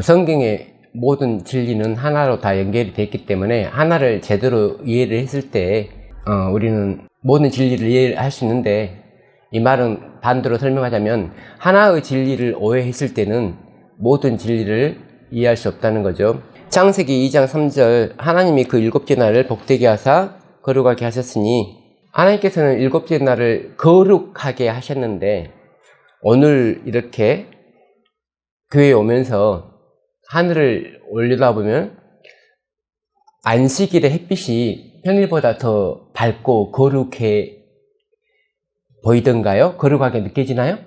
성경의 모든 진리는 하나로 다 연결이 됐기 때문에 하나를 제대로 이해를 했을 때 우리는 모든 진리를 이해할 수 있는데, 이 말은 반대로 설명하자면 하나의 진리를 오해했을 때는 모든 진리를 이해할 수 없다는 거죠. 창세기 2장 3절, 하나님이 그 일곱째 날을 복되게 하사 거룩하게 하셨으니, 하나님께서는 일곱째 날을 거룩하게 하셨는데, 오늘 이렇게 교회에 오면서 하늘을 올려다보면 안식일의 햇빛이 평일보다 더 밝고 거룩해 보이던가요? 거룩하게 느껴지나요?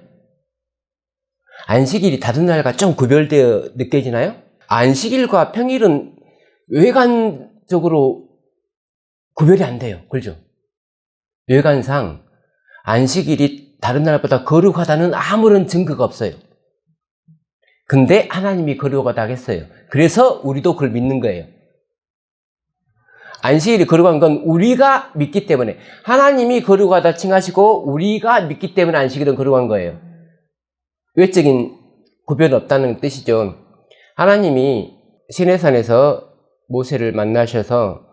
안식일이 다른 날과 좀 구별되어 느껴지나요? 안식일과 평일은 외관적으로 구별이 안 돼요. 그렇죠? 외관상 안식일이 다른 날보다 거룩하다는 아무런 증거가 없어요. 근데 하나님이 거룩하다 하겠어요. 그래서 우리도 그걸 믿는 거예요. 안식일이 거룩한 건 우리가 믿기 때문에, 하나님이 거룩하다 칭하시고 우리가 믿기 때문에 안식일은 거룩한 거예요. 외적인 구별은 없다는 뜻이죠. 하나님이 시내산에서 모세를 만나셔서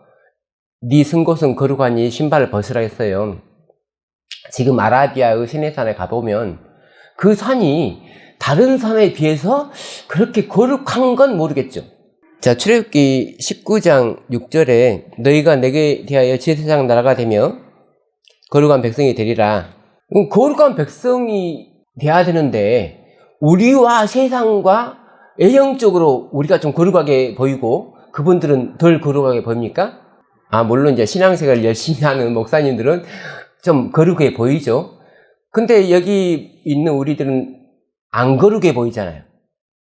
네 쓴 곳은 거룩하니 신발을 벗으라 했어요. 지금 아라비아의 시내산에 가보면 그 산이 다른 산에 비해서 그렇게 거룩한 건 모르겠죠. 자, 출애굽기 19장 6절에 너희가 내게 대하여 제사장 나라가 되며 거룩한 백성이 되리라. 거룩한 백성이 돼야 되는데 우리와 세상과 외형적으로 우리가 좀 거룩하게 보이고 그분들은 덜 거룩하게 보입니까? 물론 이제 신앙생활을 열심히 하는 목사님들은 좀 거룩해 보이죠. 근데 여기 있는 우리들은 안 거룩해 보이잖아요.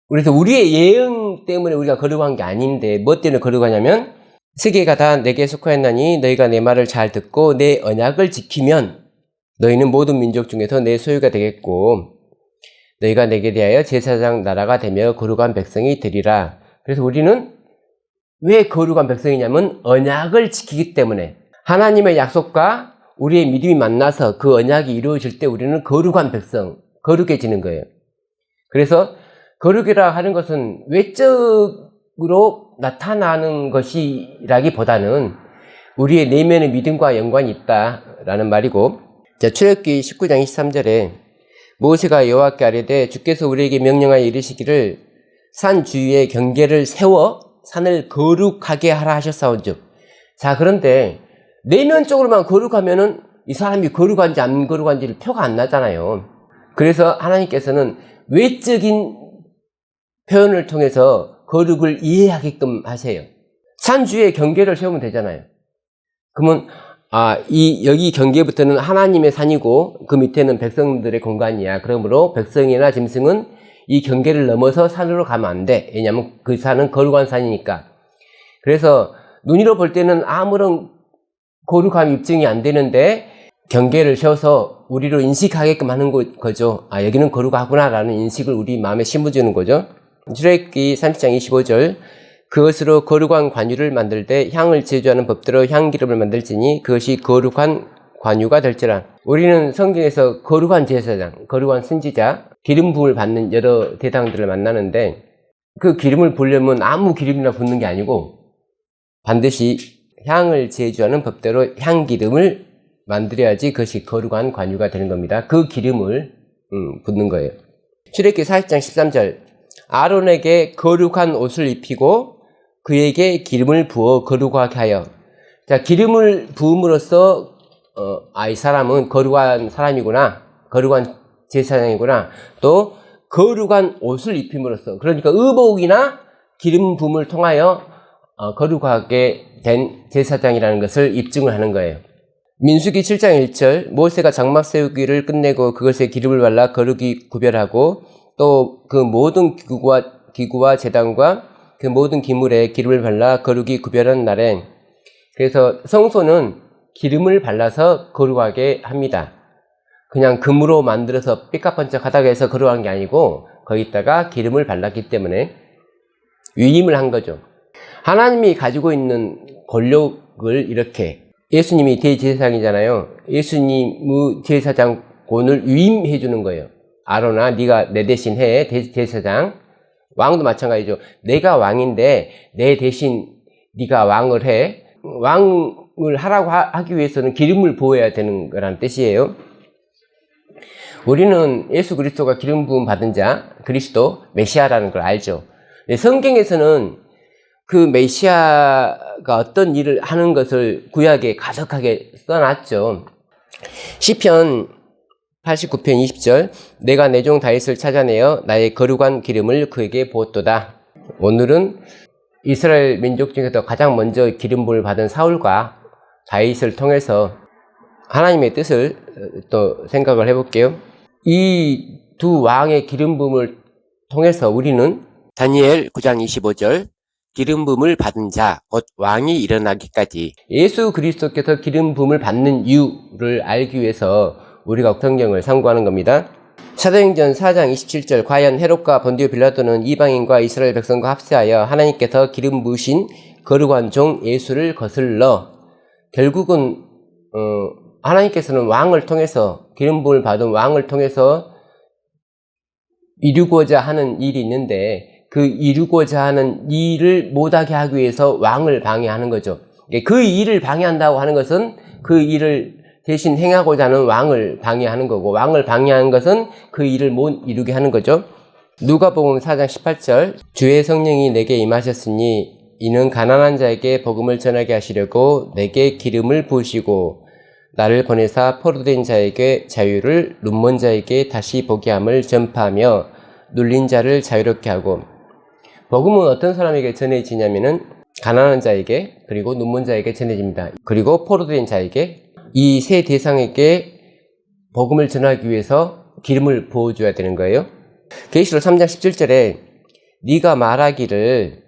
그래서 우리의 예형 때문에 우리가 거룩한 게 아닌데, 뭐 때문에 거룩하냐면, 세계가 다 내게 속하였나니 너희가 내 말을 잘 듣고 내 언약을 지키면 너희는 모든 민족 중에서 내 소유가 되겠고 너희가 내게 대하여 제사장 나라가 되며 거룩한 백성이 되리라. 그래서 우리는 왜 거룩한 백성이냐면 언약을 지키기 때문에, 하나님의 약속과 우리의 믿음이 만나서 그 언약이 이루어질 때 우리는 거룩한 백성, 거룩해지는 거예요. 그래서 거룩이라 하는 것은 외적으로 나타나는 것이라기보다는 우리의 내면의 믿음과 연관이 있다라는 말이고, 자, 출애굽기 19장 23절에 모세가 여호와께 아뢰되 주께서 우리에게 명령하여 이르시기를 산 주위에 경계를 세워 산을 거룩하게 하라 하셨사온즉. 자, 그런데 내면적으로만 거룩하면은 이 사람이 거룩한지 안 거룩한지를 표가 안 나잖아요. 그래서 하나님께서는 외적인 표현을 통해서 거룩을 이해하게끔 하세요. 산 주위에 경계를 세우면 되잖아요. 그러면 여기 경계부터는 하나님의 산이고 그 밑에는 백성들의 공간이야. 그러므로 백성이나 짐승은 이 경계를 넘어서 산으로 가면 안 돼. 왜냐하면 그 산은 거룩한 산이니까. 그래서 눈으로 볼 때는 아무런 거룩함 입증이 안 되는데 경계를 세워서 우리로 인식하게끔 하는 거죠. 여기는 거룩하구나라는 인식을 우리 마음에 심어주는 거죠. 출애굽기 30장 25절, 그것으로 거룩한 관유를 만들되 향을 제조하는 법대로 향기름을 만들지니 그것이 거룩한 관유가 될지라. 우리는 성경에서 거룩한 제사장, 거룩한 선지자, 기름 부음을 받는 여러 대상들을 만나는데, 그 기름을 부으려면 아무 기름이나 붓는 게 아니고 반드시 향을 제조하는 법대로 향기름을 만들어야지 그것이 거룩한 관유가 되는 겁니다. 그 기름을 붓는 거예요. 출애굽기 40장 13절, 아론에게 거룩한 옷을 입히고 그에게 기름을 부어 거룩하게 하여. 자, 기름을 부음으로써 이 사람은 거룩한 사람이구나, 거룩한 제사장이구나, 또 거룩한 옷을 입힘으로써, 그러니까 의복이나 기름 부음을 통하여 거룩하게 된 제사장이라는 것을 입증을 하는 거예요. 민수기 7장 1절, 모세가 장막 세우기를 끝내고 그것에 기름을 발라 거룩히 구별하고 또 그 모든 기구와 제단과 그 모든 기물에 기름을 발라 거룩히 구별한 날에, 그래서 성소는 기름을 발라서 거룩하게 합니다. 그냥 금으로 만들어서 삐까번쩍하다고 해서 거룩한 게 아니고 거기다가 기름을 발랐기 때문에 위임을 한 거죠. 하나님이 가지고 있는 권력을 이렇게, 예수님이 대제사장이잖아요. 예수님의 제사장권을 위임해 주는 거예요. 아론아, 네가 내 대신 해, 대제사장. 왕도 마찬가지죠. 내가 왕인데 내 대신 네가 왕을 해. 왕을 하라고 하기 위해서는 기름을 부어야 되는 거라는 뜻이에요. 우리는 예수 그리스도가 기름 부음 받은 자, 그리스도, 메시아라는 걸 알죠. 성경에서는 그 메시아가 어떤 일을 하는 것을 구약에 가득하게 써놨죠. 시편 89편 20절, 내가 내 종 다윗을 찾아내어 나의 거룩한 기름을 그에게 부었도다. 오늘은 이스라엘 민족 중에서 가장 먼저 기름 부음을 받은 사울과 다윗을 통해서 하나님의 뜻을 또 생각을 해볼게요. 이 두 왕의 기름 부음을 통해서 우리는 다니엘 9장 25절, 기름 부음을 받은 자, 곧 왕이 일어나기까지 예수 그리스도께서 기름 부음을 받는 이유를 알기 위해서 우리가 성경을 참고하는 겁니다. 사도행전 4장 27절, 과연 헤롯과 본디오 빌라도는 이방인과 이스라엘 백성과 합세하여 하나님께서 기름 부으신 거룩한 종 예수를 거슬러, 결국은 하나님께서는 왕을 통해서, 기름 부음을 받은 왕을 통해서 이루고자 하는 일이 있는데, 그 이루고자 하는 일을 못하게 하기 위해서 왕을 방해하는 거죠. 그 일을 방해한다고 하는 것은 그 일을 대신 행하고자 하는 왕을 방해하는 거고, 왕을 방해하는 것은 그 일을 못 이루게 하는 거죠. 누가복음 4장 18절, 주의 성령이 내게 임하셨으니 이는 가난한 자에게 복음을 전하게 하시려고 내게 기름을 부으시고 나를 보내사 포로된 자에게 자유를, 눈먼 자에게 다시 보게 함을 전파하며 눌린 자를 자유롭게 하고. 복음은 어떤 사람에게 전해지냐면은 가난한 자에게, 그리고 눈먼 자에게 전해집니다. 그리고 포로된 자에게, 이 세 대상에게 복음을 전하기 위해서 기름을 부어줘야 되는 거예요. 계시록 3장 17절에 네가 말하기를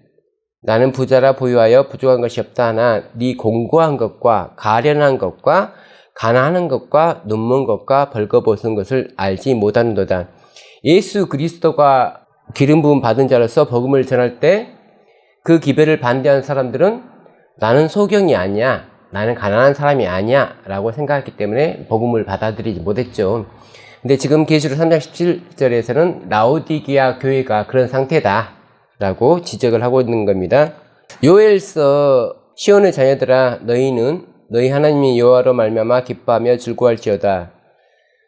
나는 부자라 보유하여 부족한 것이 없다 하나 네 공고한 것과 가련한 것과 가난한 것과 눈먼 것과 벌거벗은 것을 알지 못하는도다. 예수 그리스도가 기름 부음 받은 자로서 복음을 전할 때 그 기별을 반대하는 사람들은 나는 소경이 아니야, 나는 가난한 사람이 아니야 라고 생각했기 때문에 복음을 받아들이지 못했죠. 근데 지금 계시록 3장 17절에서는 라오디게아 교회가 그런 상태다 라고 지적을 하고 있는 겁니다. 요엘서, 시온의 자녀들아 너희는 너희 하나님의 여호와로 말미암아 기뻐하며 즐거워할지어다.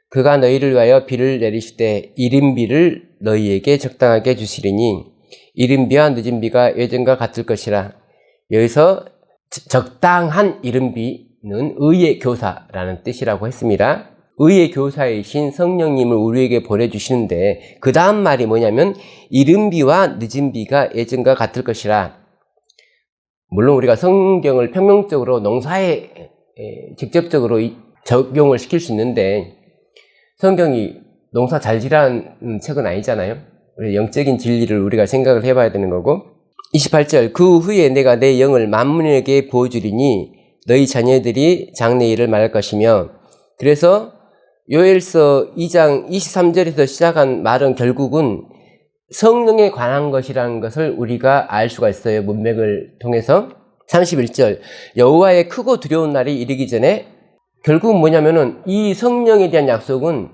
그가 너희를 위하여 비를 내리시되 이른 비를 너희에게 적당하게 주시리니 이른 비와 늦은 비가 예전과 같을 것이라. 여기서 적당한 이른 비는 의의 교사라는 뜻이라고 했습니다. 의의 교사이신 성령님을 우리에게 보내주시는데 그 다음 말이 뭐냐면 이른 비와 늦은 비가 예전과 같을 것이라. 물론 우리가 성경을 평면적으로 농사에 직접적으로 적용을 시킬 수 있는데 성경이 농사 잘 지라는 책은 아니잖아요. 영적인 진리를 우리가 생각을 해봐야 되는 거고. 28절, 그 후에 내가 내 영을 만민에게 부어주리니 너희 자녀들이 장래일을 말할 것이며. 그래서 요엘서 2장 23절에서 시작한 말은 결국은 성령에 관한 것이라는 것을 우리가 알 수가 있어요. 문맥을 통해서. 31절, 여호와의 크고 두려운 날이 이르기 전에, 결국은 뭐냐면은 이 성령에 대한 약속은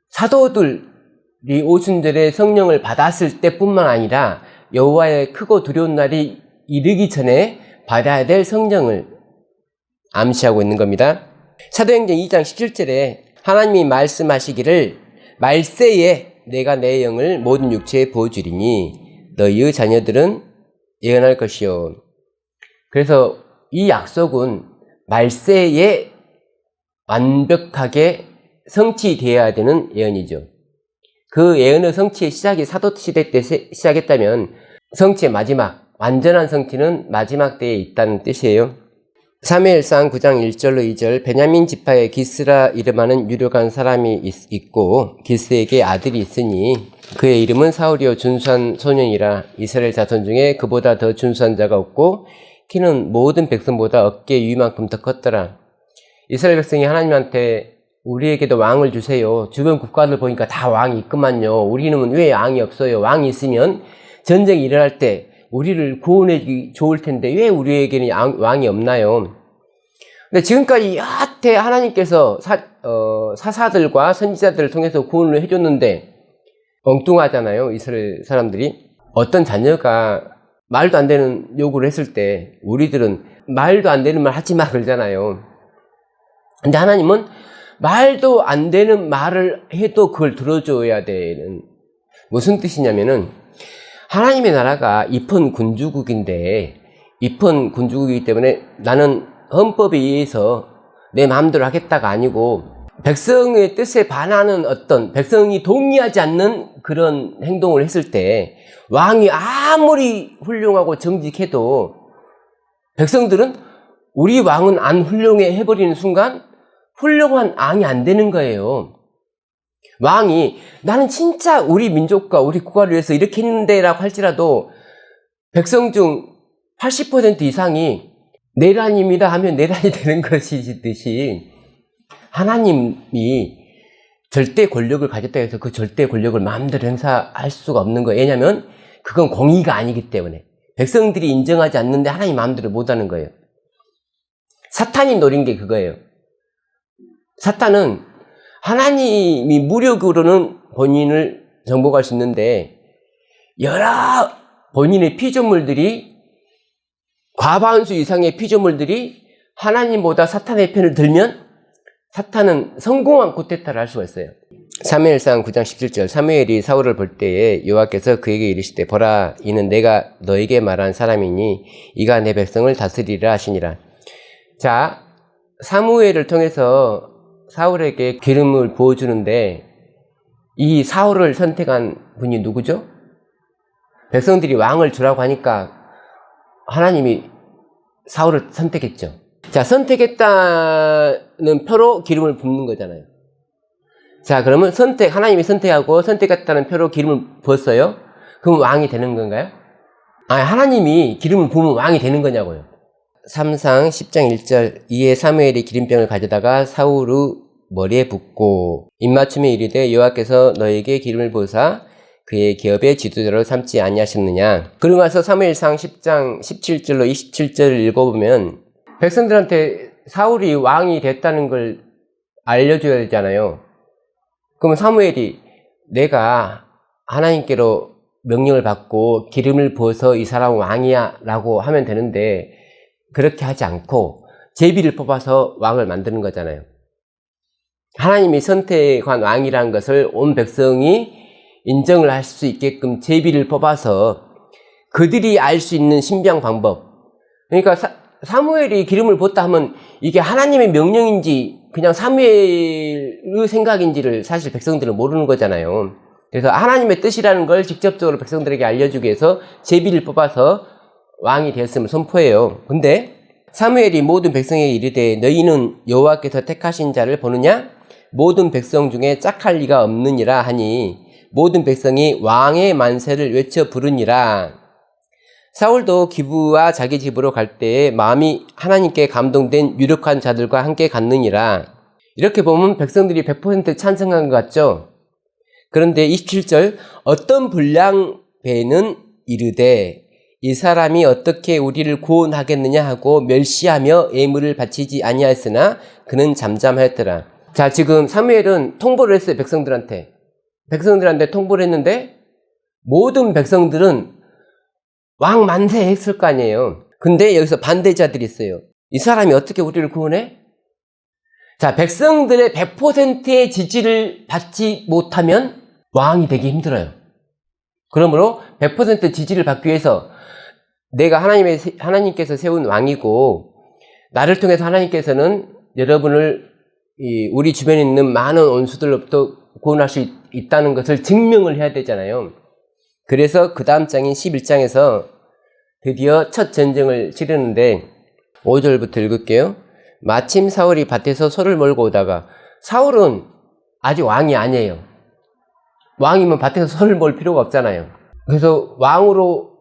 사도들이 오순절에 성령을 받았을 때뿐만 아니라 여호와의 크고 두려운 날이 이르기 전에 받아야 될 성령을 암시하고 있는 겁니다. 사도행전 2장 17절에 하나님이 말씀하시기를 말세에 내가 내 영을 모든 육체에 부어주리니 너희의 자녀들은 예언할 것이요. 그래서 이 약속은 말세에 완벽하게 성취되어야 되는 예언이죠. 그 예언의 성취의 시작이 사도시대 때 시작했다면 성취의 마지막, 완전한 성취는 마지막 때에 있다는 뜻이에요. 사무엘상 9장 1절로 2절, 베냐민 지파에 기스라 이름하는 유력한 사람이 있고 기스에게 아들이 있으니 그의 이름은 사울이요 준수한 소년이라. 이스라엘 자손 중에 그보다 더 준수한 자가 없고 키는 모든 백성보다 어깨 위만큼 더 컸더라. 이스라엘 백성이 하나님한테 우리에게도 왕을 주세요. 주변 국가들 보니까 다 왕이 있구만요. 우리는 왜 왕이 없어요? 왕이 있으면 전쟁이 일어날 때 우리를 구원해주기 좋을 텐데 왜 우리에게는 왕이 없나요? 근데 지금까지 여태 하나님께서 사사들과 선지자들을 통해서 구원을 해줬는데 엉뚱하잖아요. 이스라엘 사람들이. 어떤 자녀가 말도 안 되는 요구를 했을 때 우리들은 말도 안 되는 말 하지 마 그러잖아요. 근데 하나님은 말도 안 되는 말을 해도 그걸 들어줘야 되는, 무슨 뜻이냐면은 하나님의 나라가 입헌 군주국인데, 입헌 군주국이기 때문에 나는 헌법에 의해서 내 마음대로 하겠다가 아니고 백성의 뜻에 반하는 어떤, 백성이 동의하지 않는 그런 행동을 했을 때 왕이 아무리 훌륭하고 정직해도 백성들은 우리 왕은 안 훌륭해 해버리는 순간 훌륭한 왕이 안 되는 거예요. 왕이 나는 진짜 우리 민족과 우리 국가를 위해서 이렇게 했는데 라고 할지라도 백성 중 80% 이상이 내란입니다 하면 내란이 되는 것이듯이 하나님이 절대 권력을 가졌다 해서 그 절대 권력을 마음대로 행사할 수가 없는 거예요. 왜냐하면 그건 공의가 아니기 때문에. 백성들이 인정하지 않는데 하나님 마음대로 못하는 거예요. 사탄이 노린 게 그거예요. 사탄은 하나님이 무력으로는 본인을 정복할 수 있는데 여러 본인의 피조물들이, 과반수 이상의 피조물들이 하나님보다 사탄의 편을 들면 사탄은 성공한 쿠데타를 할 수가 있어요. 사무엘상 9장 17절, 사무엘이 사울을 볼 때에 여호와께서 그에게 이르시되 보라, 이는 내가 너에게 말한 사람이니 이가 내 백성을 다스리라 하시니라. 자, 사무엘을 통해서 사울에게 기름을 부어주는데 이 사울을 선택한 분이 누구죠? 백성들이 왕을 주라고 하니까 하나님이 사울을 선택했죠. 자, 선택했다는 표로 기름을 붓는 거잖아요. 자, 그러면 하나님이 선택하고 선택했다는 표로 기름을 부었어요? 그럼 왕이 되는 건가요? 아니, 하나님이 기름을 부으면 왕이 되는 거냐고요. 3상 10장 1절, 이에 사무엘이 기름병을 가져다가 사울의 머리에 붓고 입맞춤에 이르되 여호와께서 너에게 기름을 부으사 그의 기업의 지도자로 삼지 아니하셨느냐. 그러고 나서 사무엘상 10장 17절로 27절을 읽어보면 백성들한테 사울이 왕이 됐다는 걸 알려줘야 되잖아요. 그러면 사무엘이 내가 하나님께로 명령을 받고 기름을 부어서 이 사람은 왕이야 라고 하면 되는데 그렇게 하지 않고 제비를 뽑아서 왕을 만드는 거잖아요. 하나님이 선택한 왕이라는 것을 온 백성이 인정을 할 수 있게끔 제비를 뽑아서 그들이 알 수 있는 신비한 방법. 그러니까 사무엘이 기름을 붓다 하면 이게 하나님의 명령인지 그냥 사무엘의 생각인지를 사실 백성들은 모르는 거잖아요. 그래서 하나님의 뜻이라는 걸 직접적으로 백성들에게 알려주기 위해서 제비를 뽑아서 왕이 되었음을 선포해요. 근데 사무엘이 모든 백성에게 이르되 너희는 여호와께서 택하신 자를 보느냐? 모든 백성 중에 짝할 리가 없느니라 하니 모든 백성이 왕의 만세를 외쳐 부르니라. 사울도 기브와 자기 집으로 갈 때에 마음이 하나님께 감동된 유력한 자들과 함께 갔느니라. 이렇게 보면 백성들이 100% 찬성한 것 같죠? 그런데 27절, 어떤 불량배는 이르되 이 사람이 어떻게 우리를 구원하겠느냐 하고 멸시하며 예물을 바치지 아니하였으나 그는 잠잠하였더라. 자, 지금 사무엘은 통보를 했어요. 백성들한테 통보를 했는데 모든 백성들은 왕 만세 했을 거 아니에요. 근데 여기서 반대자들이 있어요. 이 사람이 어떻게 우리를 구원해? 자, 백성들의 100%의 지지를 받지 못하면 왕이 되기 힘들어요. 그러므로 100% 지지를 받기 위해서 내가 하나님께서 세운 왕이고 나를 통해서 하나님께서는 여러분을 우리 주변에 있는 많은 원수들로부터 구원할 수 있다는 것을 증명을 해야 되잖아요. 그래서 그 다음 장인 11장에서 드디어 첫 전쟁을 치르는데 5절부터 읽을게요. 마침 사울이 밭에서 소를 몰고 오다가, 사울은 아직 왕이 아니에요. 왕이면 밭에서 소를 몰 필요가 없잖아요. 그래서 왕으로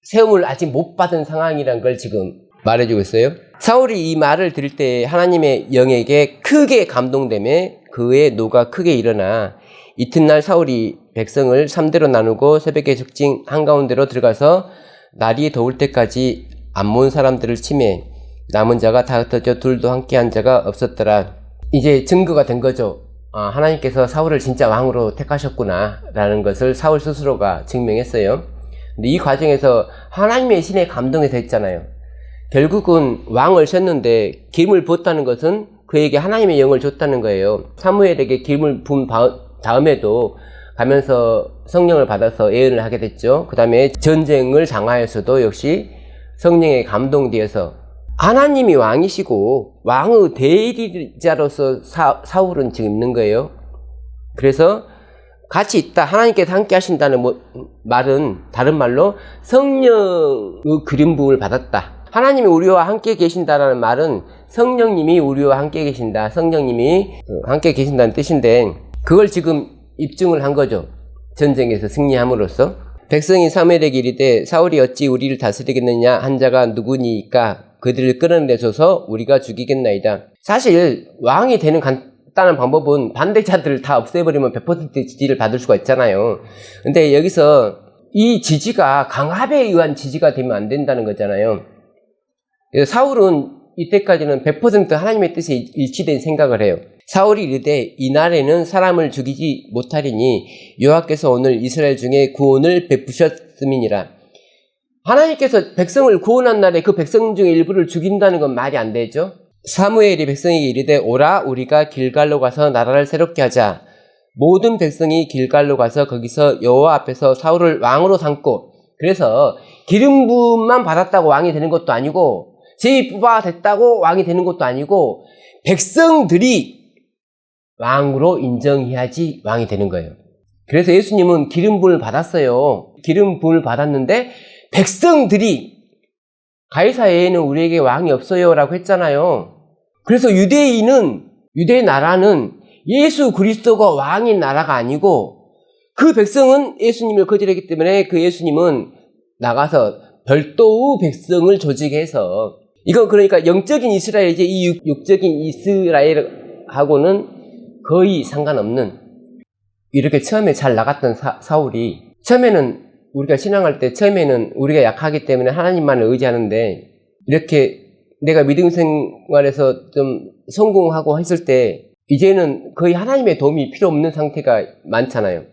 세움을 아직 못 받은 상황이란 걸 지금 말해주고 있어요. 사울이 이 말을 들을 때 하나님의 영에게 크게 감동되며 그의 노가 크게 일어나 이튿날 사울이 백성을 3대로 나누고 새벽에 적진 한가운데로 들어가서 날이 더울 때까지 암몬 사람들을 치매 남은 자가 다 흩어져 둘도 함께한 자가 없었더라. 이제 증거가 된 거죠. 하나님께서 사울을 진짜 왕으로 택하셨구나 라는 것을 사울 스스로가 증명했어요. 근데 이 과정에서 하나님의 신에 감동해서 했잖아요. 결국은 왕을 셨는데 기름을 부었다는 것은 그에게 하나님의 영을 줬다는 거예요. 사무엘에게 기름을 부은 다음에도 가면서 성령을 받아서 예언을 하게 됐죠. 그 다음에 전쟁을 장하여서도 역시 성령에 감동되어서 하나님이 왕이시고 왕의 대리자로서 사울은 지금 있는 거예요. 그래서 같이 있다, 하나님께서 함께 하신다는 말은 다른 말로 성령의 기름 부음을 받았다. 하나님이 우리와 함께 계신다는 말은 성령님이 우리와 함께 계신다, 성령님이 함께 계신다는 뜻인데, 그걸 지금 입증을 한 거죠. 전쟁에서 승리함으로써. 백성이 사무엘에게 이르되 사울이 어찌 우리를 다스리겠느냐 한 자가 누구니까 그들을 끌어내줘서 우리가 죽이겠나이다. 사실 왕이 되는 간단한 방법은 반대자들을 다 없애버리면 100% 지지를 받을 수가 있잖아요. 근데 여기서 이 지지가 강압에 의한 지지가 되면 안 된다는 거잖아요. 그래서 사울은 이때까지는 100% 하나님의 뜻에 일치된 생각을 해요. 사울이 이르되 이날에는 사람을 죽이지 못하리니 여호와께서 오늘 이스라엘 중에 구원을 베푸셨음이니라. 하나님께서 백성을 구원한 날에 그 백성 중에 일부를 죽인다는 건 말이 안 되죠. 사무엘이 백성에게 이르되 오라 우리가 길갈로 가서 나라를 새롭게 하자. 모든 백성이 길갈로 가서 거기서 여호와 앞에서 사울을 왕으로 삼고, 그래서 기름 부음만 받았다고 왕이 되는 것도 아니고 제위부가 됐다고 왕이 되는 것도 아니고 백성들이 왕으로 인정해야지 왕이 되는 거예요. 그래서 예수님은 기름 부음을 받았어요. 기름 부음을 받았는데 백성들이 가이사에는 우리에게 왕이 없어요 라고 했잖아요. 그래서 유대 나라는 예수 그리스도가 왕인 나라가 아니고 그 백성은 예수님을 거절했기 때문에 그 예수님은 나가서 별도의 백성을 조직해서, 이건 그러니까 영적인 이스라엘이지 이 육적인 이스라엘하고는 거의 상관없는, 이렇게 처음에 잘 나갔던 사울이, 처음에는 우리가 신앙할 때 처음에는 우리가 약하기 때문에 하나님만을 의지하는데, 이렇게 내가 믿음 생활에서 좀 성공하고 했을 때 이제는 거의 하나님의 도움이 필요 없는 상태가 많잖아요.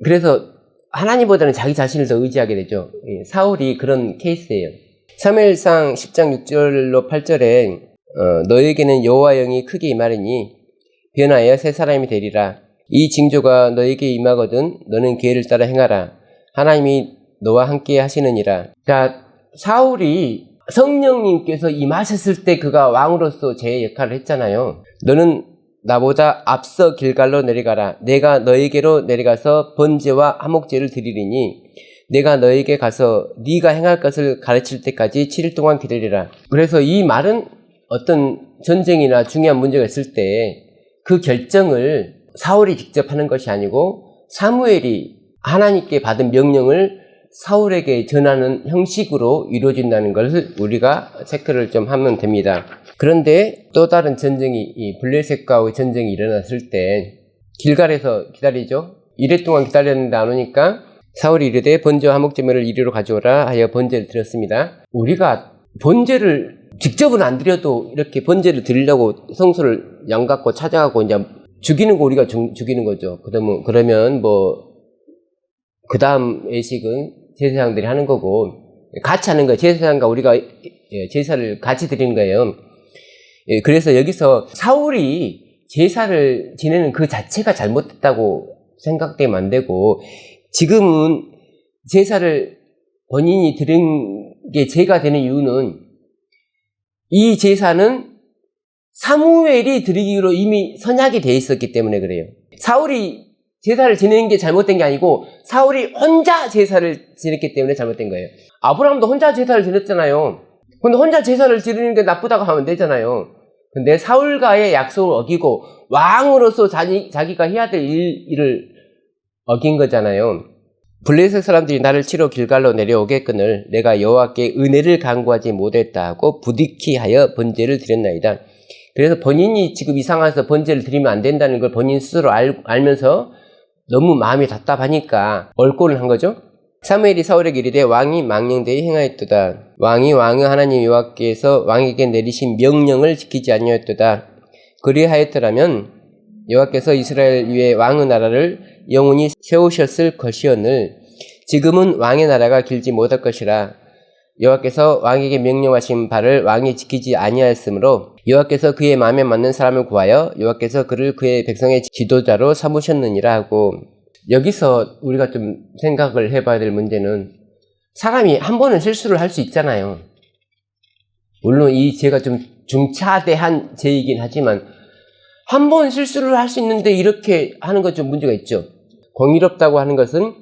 그래서 하나님보다는 자기 자신을 더 의지하게 되죠. 사울이 그런 케이스예요. 사무엘상 10장 6절로 8절에 너에게는 여호와 영이 크게 임하리니 변하여 새 사람이 되리라. 이 징조가 너에게 임하거든 너는 계를 따라 행하라. 하나님이 너와 함께 하시느니라. 자, 사울이 성령님께서 임하셨을 때 그가 왕으로서 제 역할을 했잖아요. 너는 나보다 앞서 길갈로 내려가라. 내가 너에게로 내려가서 번제와 화목제를 드리리니 내가 너에게 가서 네가 행할 것을 가르칠 때까지 7일 동안 기다리라. 그래서 이 말은 어떤 전쟁이나 중요한 문제가 있을 때 그 결정을 사울이 직접 하는 것이 아니고 사무엘이 하나님께 받은 명령을 사울에게 전하는 형식으로 이루어진다는 것을 우리가 체크를 좀 하면 됩니다. 그런데 또 다른 전쟁이, 이 블레셋과의 전쟁이 일어났을 때 길갈에서 기다리죠. 이래 동안 기다렸는데 안 오니까 사울이 이르되 번제와 화목제물을 이리로 가져오라 하여 번제를 드렸습니다. 우리가 번제를 직접은 안 드려도 이렇게 번제를 드리려고 성소를 양 갖고 찾아가고 이제 죽이는 거 우리가 죽이는 거죠. 그러면 그 다음 예식은 제사장들이 하는 거고, 같이 하는 거예요. 제사장과 우리가 제사를 같이 드리는 거예요. 그래서 여기서 사울이 제사를 지내는 그 자체가 잘못됐다고 생각되면 안 되고, 지금은 제사를 본인이 드린 게 죄가 되는 이유는 이 제사는 사무엘이 드리기로 이미 선약이 돼 있었기 때문에 그래요. 사울이 제사를 지내는 게 잘못된 게 아니고 사울이 혼자 제사를 지냈기 때문에 잘못된 거예요. 아브라함도 혼자 제사를 지냈잖아요. 근데 혼자 제사를 지내는 게 나쁘다고 하면 되잖아요. 근데 사울과의 약속을 어기고 왕으로서 자기가 해야 될 일을 어긴 거잖아요. 블레셋 사람들이 나를 치러 길갈로 내려오겠거늘 내가 여호와께 은혜를 간구하지 못했다 하고 부득이 하여 번제를 드렸나이다. 그래서 본인이 지금 이상해서 번제를 드리면 안 된다는 걸 본인 스스로 알면서 너무 마음이 답답하니까 얼꼴을 한 거죠. 사무엘이 사울에게 이르되 왕이 망령되이 행하였도다. 왕이 왕의 하나님 여호와께서 왕에게 내리신 명령을 지키지 아니하였도다. 그리하였더라면 여호와께서 이스라엘 위에 왕의 나라를 영원히 세우셨을 것이오늘 지금은 왕의 나라가 길지 못할 것이라. 여호와께서 왕에게 명령하신 바를 왕이 지키지 아니하였으므로 여호와께서 그의 마음에 맞는 사람을 구하여 여호와께서 그를 그의 백성의 지도자로 삼으셨느니라 하고, 여기서 우리가 좀 생각을 해봐야 될 문제는, 사람이 한 번은 실수를 할 수 있잖아요. 물론 이 죄가 좀 중차대한 죄이긴 하지만 한 번 실수를 할 수 있는데 이렇게 하는 건 좀 문제가 있죠. 공의롭다고 하는 것은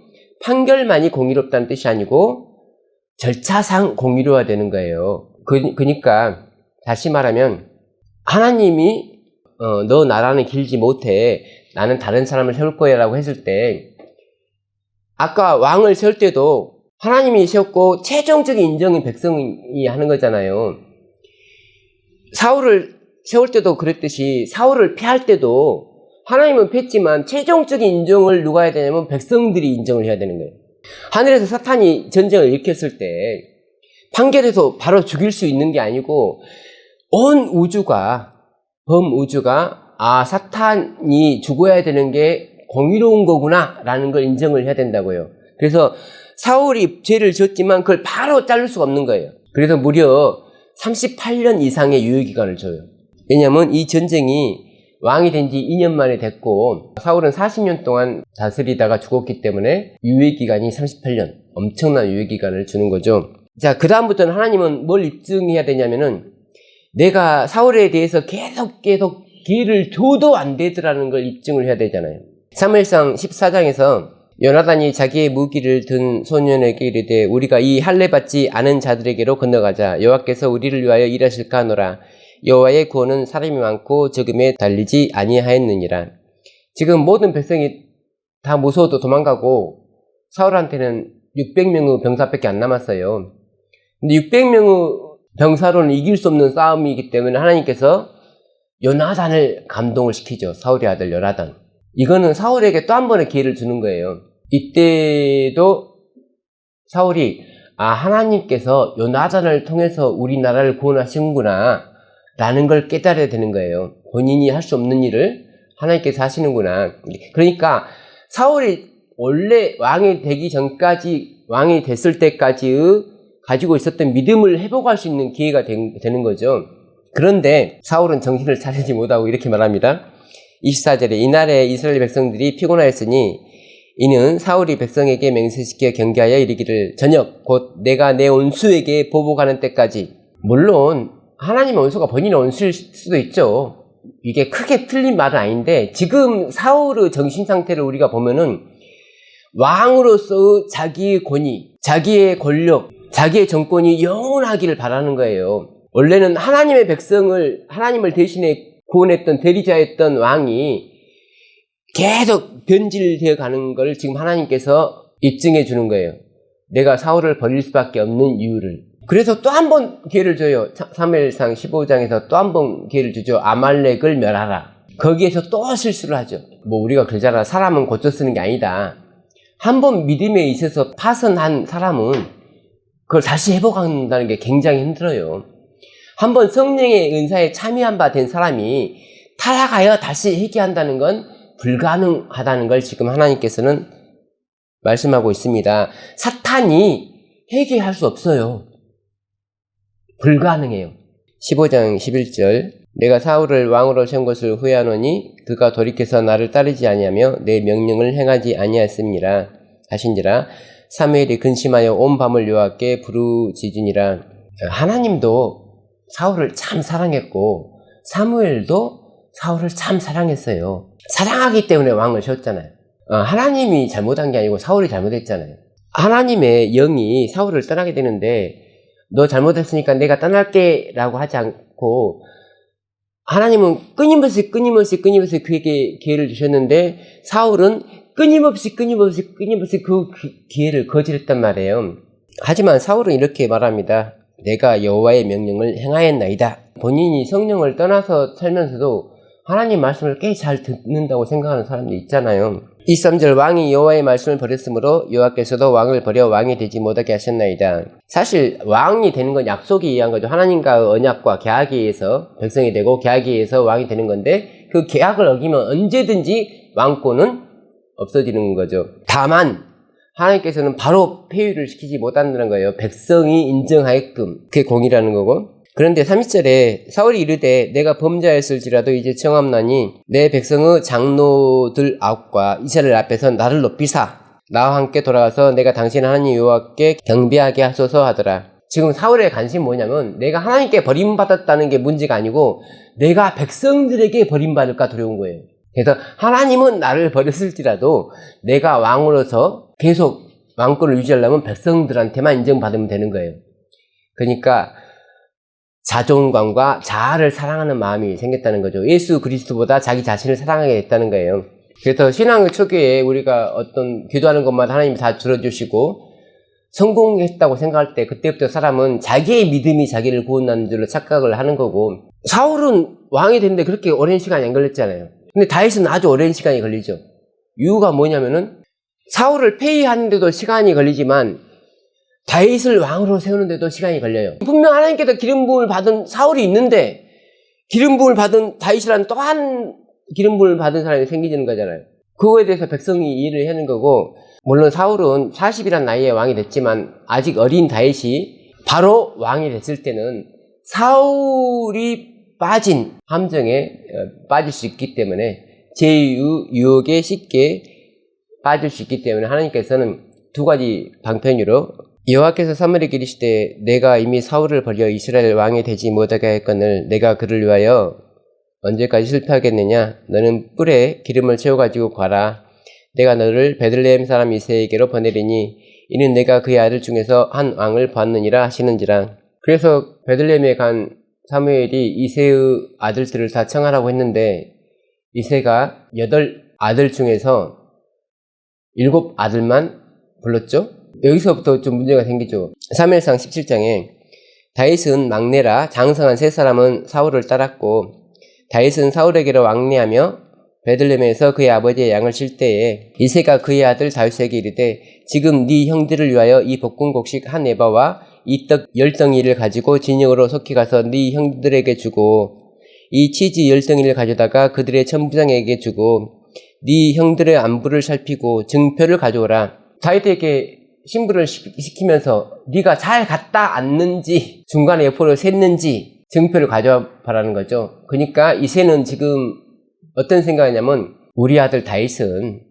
판결만이 공의롭다는 뜻이 아니고 절차상 공의로워야 되는 거예요. 그러니까 다시 말하면 하나님이 너 나라는 길지 못해, 나는 다른 사람을 세울 거야 라고 했을 때, 아까 왕을 세울 때도 하나님이 세웠고 최종적인 인정은 백성이 하는 거잖아요. 사울을 세울 때도 그랬듯이 사울을 피할 때도 하나님은 피했지만 최종적인 인정을 누가 해야 되냐면 백성들이 인정을 해야 되는 거예요. 하늘에서 사탄이 전쟁을 일으켰을 때 판결에서 바로 죽일 수 있는 게 아니고 온 우주가, 범우주가 사탄이 죽어야 되는 게 공의로운 거구나 라는 걸 인정을 해야 된다고요. 그래서 사울이 죄를 지었지만 그걸 바로 자를 수가 없는 거예요. 그래서 무려 38년 이상의 유효기간을 줘요. 왜냐하면 이 전쟁이 왕이 된 지 2년 만에 됐고 사울은 40년 동안 다스리다가 죽었기 때문에 유예기간이 38년, 엄청난 유예기간을 주는 거죠. 자, 그 다음부터는 하나님은 뭘 입증해야 되냐면은, 내가 사울에 대해서 계속 기회를 줘도 안 되더라는 걸 입증을 해야 되잖아요. 사무엘상 14장에서 요나단이 자기의 무기를 든 소년에게 이르되 우리가 이 할례 받지 않은 자들에게로 건너가자. 여호와께서 우리를 위하여 일하실까 하노라. 여호와의 구원은 사람이 많고 적음에 달리지 아니하였느니라. 지금 모든 백성이 다 무서워도 도망가고 사울한테는 600명의 병사밖에 안 남았어요. 근데 600명의 병사로는 이길 수 없는 싸움이기 때문에 하나님께서 요나단을 감동을 시키죠. 사울의 아들 요나단. 이거는 사울에게 또 한 번의 기회를 주는 거예요. 이때도 사울이 하나님께서 요나단을 통해서 우리나라를 구원하시는구나 라는 걸 깨달아야 되는 거예요. 본인이 할 수 없는 일을 하나님께서 하시는구나. 그러니까 사울이 원래 왕이 되기 전까지, 왕이 됐을 때까지의 가지고 있었던 믿음을 회복할 수 있는 기회가 되는 거죠. 그런데 사울은 정신을 차리지 못하고 이렇게 말합니다. 24절에 이날에 이스라엘 백성들이 피곤하였으니 이는 사울이 백성에게 맹세시켜 경계하여 이르기를 저녁 곧 내가 내 원수에게 보복하는 때까지. 물론 하나님의 원수가 본인의 원수일 수도 있죠. 이게 크게 틀린 말은 아닌데, 지금 사울의 정신 상태를 우리가 보면은 왕으로서 자기의 권위, 자기의 권력, 자기의 정권이 영원하기를 바라는 거예요. 원래는 하나님의 백성을, 하나님을 대신해 구원했던 대리자였던 왕이 계속 변질되어 가는 걸 지금 하나님께서 입증해 주는 거예요. 내가 사울을 버릴 수밖에 없는 이유를. 그래서 또 한 번 기회를 줘요. 사무엘상 15장에서 또 한 번 기회를 주죠. 아말렉을 멸하라. 거기에서 또 실수를 하죠. 우리가 그러잖아. 사람은 고쳐 쓰는 게 아니다. 한 번 믿음에 있어서 파선한 사람은 그걸 다시 회복한다는 게 굉장히 힘들어요. 한 번 성령의 은사에 참여한 바 된 사람이 타락하여 다시 회개한다는 건 불가능하다는 걸 지금 하나님께서는 말씀하고 있습니다. 사탄이 회개할 수 없어요. 불가능해요. 15장 11절 내가 사울을 왕으로 세운 것을 후회하노니 그가 돌이켜서 나를 따르지 아니하며 내 명령을 행하지 아니하였음니라 하신지라. 사무엘이 근심하여 온 밤을 여호와께 부르짖으니라. 하나님도 사울을 참 사랑했고 사무엘도 사울을 참 사랑했어요. 사랑하기 때문에 왕을 세웠잖아요. 하나님이 잘못한 게 아니고 사울이 잘못했잖아요. 하나님의 영이 사울을 떠나게 되는데 너 잘못했으니까 내가 떠날게 라고 하지 않고 하나님은 끊임없이 그에게 기회를 주셨는데 사울은 끊임없이 그 기회를 거절했단 말이에요. 하지만 사울은 이렇게 말합니다. 내가 여호와의 명령을 행하였나이다. 본인이 성령을 떠나서 살면서도 하나님 말씀을 꽤 잘 듣는다고 생각하는 사람도 있잖아요. 23절 왕이 여호와의 말씀을 버렸으므로 여호와께서도 왕을 버려 왕이 되지 못하게 하셨나이다. 사실 왕이 되는 건 약속에 의한 거죠. 하나님과의 언약과 계약에 의해서 백성이 되고 계약에 의해서 왕이 되는 건데 그 계약을 어기면 언제든지 왕권은 없어지는 거죠. 다만 하나님께서는 바로 폐위를 시키지 못한다는 거예요. 백성이 인정하게끔. 그게 공의라는 거고. 그런데 30절에 사울이 이르되 내가 범죄하였을지라도 이제 청함나니 내 백성의 장로들 아홉과 이스라엘 앞에서 나를 높이사 나와 함께 돌아가서 내가 당신 하나님 여호와께 경배하게 하소서 하더라. 지금 사울의 관심이 뭐냐면 내가 하나님께 버림받았다는 게 문제가 아니고 내가 백성들에게 버림받을까 두려운 거예요. 그래서 하나님은 나를 버렸을지라도 내가 왕으로서 계속 왕권을 유지하려면 백성들한테만 인정받으면 되는 거예요. 그러니까 자존감과 자아를 사랑하는 마음이 생겼다는 거죠. 예수 그리스도보다 자기 자신을 사랑하게 됐다는 거예요. 그래서 신앙의 초기에 우리가 어떤 기도하는 것마다 하나님이 다 들어주시고 성공했다고 생각할 때 그때부터 사람은 자기의 믿음이 자기를 구원하는 줄로 착각을 하는 거고, 사울은 왕이 됐는데 그렇게 오랜 시간이 안 걸렸잖아요. 근데 다윗은 아주 오랜 시간이 걸리죠. 이유가 뭐냐면은 사울을 폐위하는데도 시간이 걸리지만 다윗을 왕으로 세우는데도 시간이 걸려요. 분명 하나님께서 기름 부음을 받은 사울이 있는데 기름 부음을 받은 다윗이라는 또 한 기름 부음을 받은 사람이 생기는 거잖아요. 그거에 대해서 백성이 이해를 하는 거고, 물론 사울은 40이란 나이에 왕이 됐지만 아직 어린 다윗이 바로 왕이 됐을 때는 사울이 빠진 함정에 빠질 수 있기 때문에, 제유 유혹에 쉽게 빠질 수 있기 때문에 하나님께서는 두 가지 방편으로 여호와께서 사무엘에게 이르시되 내가 이미 사울을 버려 이스라엘 왕이 되지 못하게 했거늘 내가 그를 위하여 언제까지 실패하겠느냐. 너는 뿔에 기름을 채워가지고 가라. 내가 너를 베들레헴 사람 이새에게로 보내리니 이는 내가 그의 아들 중에서 한 왕을 보았느니라 하시는지라. 그래서 베들레헴에 간 사무엘이 이새의 아들들을 다 청하라고 했는데 이새가 8아들 중에서 7아들만 불렀죠. 여기서부터 좀 문제가 생기죠. 사무엘상 17장에 다윗은 막내라 장성한 세 사람은 사울을 따랐고, 다윗은 사울에게로 왕래하며 베들레헴에서 그의 아버지의 양을 칠 때에 이새가 그의 아들 다윗에게 이르되 지금 네 형들을 위하여 이 볶음곡식 한 에바와 이 떡 10덩이를 가지고 진영으로 속히 가서 네 형들에게 주고 이 치즈 10덩이를 가져다가 그들의 천부장에게 주고 네 형들의 안부를 살피고 증표를 가져오라. 다윗에게 신부를 시키면서 네가 잘 갔다 왔는지 중간에 여포를 샜는지 증표를 가져와 보라는 거죠. 그러니까 이새는 지금 어떤 생각이냐면 우리 아들 다윗은